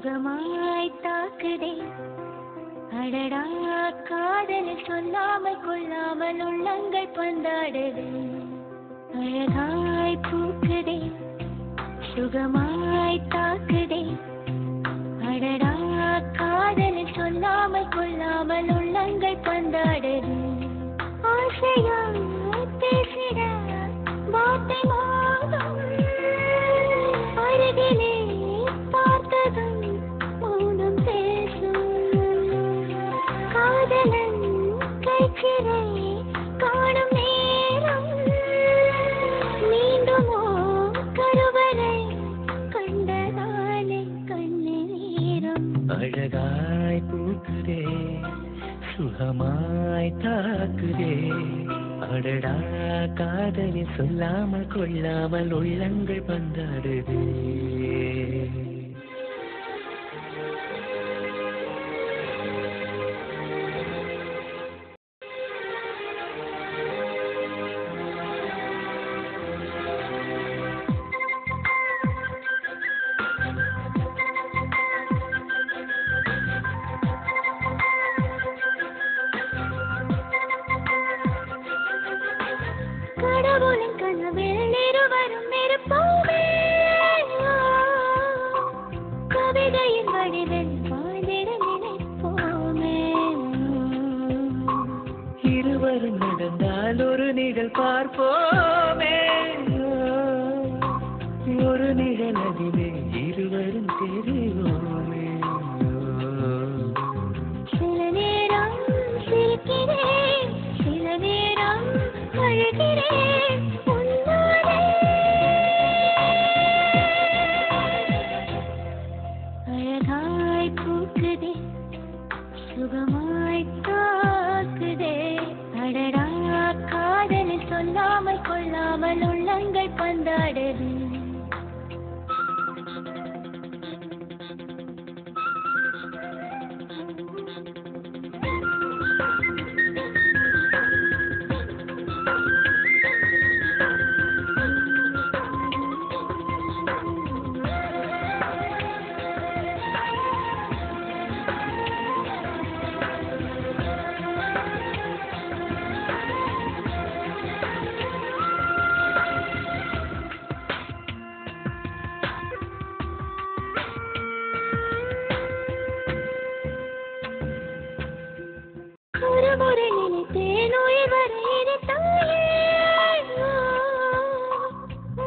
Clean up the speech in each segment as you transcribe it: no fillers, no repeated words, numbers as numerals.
சுகமாய் தாக்குதே அடடா காதலை சொல்லாமல் கொள்ளாமல் உள்ளங்கள் பந்தாடுதே அழகாய் பூக்குதே சுகமாய் தாக்குதே அடடா காதலை சொல்லாமல் கொள்ளாமல் உள்ளங்கள் பந்தாடுதே ஆசையாய் பேசிட வார்த்தை மோதும் அருகிலே பார்த்ததும் மௌனம் பேசும் காதலன் கைச்சிறை காணும் நேரம் மீண்டுமோ கருவறை கண்டதாலே கண்ணீரம் அழகாய் பூக்குதே சுகமாய் தாக்குதே அடடா காதலி சொல்லாமல் கொள்ளாமல் உள்ளங்கள் பந்தாடுதே கடவுளின் கனவில் இருவரும் இருப்போமே கவிதையின் வடிவில் வாழ்ந்திட நினைப்போமே இருவரும் நடந்தால் ஒரு நிழல் பார்ப்போமே ஒரு நிழல் அதிலே இருவரும் தெரிவோமே சில நேரம் சிரிக்கிறேன் சில நேரம் அழுகிறேன் உன்னோடே அழகாய் பூக்குதே சுகமாய் தாக்குதே அடடா காதலை சொல்லாமல் கொள்ளாமல் உள்ளங்கள் பந்தாடுது ஒருமுறை நினைத்தேன் உயிர் வரை இனித்தாயே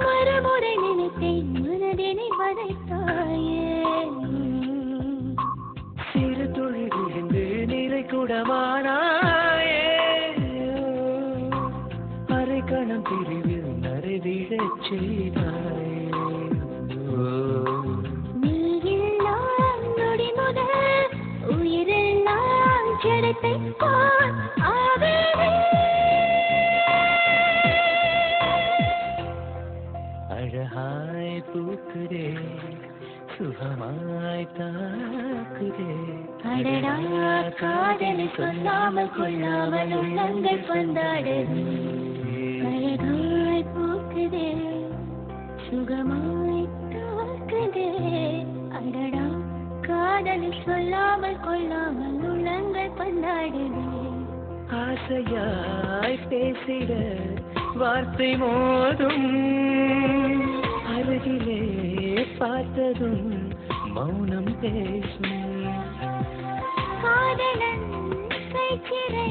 மறுமுறை நினைத்தேன் மனதினை வதைத்தாயே சிறு துளி விழுந்து நிறை கூடமானாயே அரை கணம் பிரிவில் நரைவிடச் செய்தாயே நீ எல்லாம் நொடி முதல் உயிரெல்லாம் ஜடத்தை போல் ஆவேனே அழகாய் பூக்குதே சுகமாய் தாக்குதே அடடா காதலை சொல்லாமல் கொள்ளாமல் உள்ளங்கள் பந்தாடுது அழகாய் பூக்குதே சுகமாய் தாக்குதே அடடா காதலை சொல்லாமல் கொள்ளாமல் உள்ளங்கள் பந்தாடுது ஆசையாய் பேசிட வார்த்தை மோதும் அருகிலே பார்த்ததும் மௌனம் பேசும் காதலன் கைச்சிறை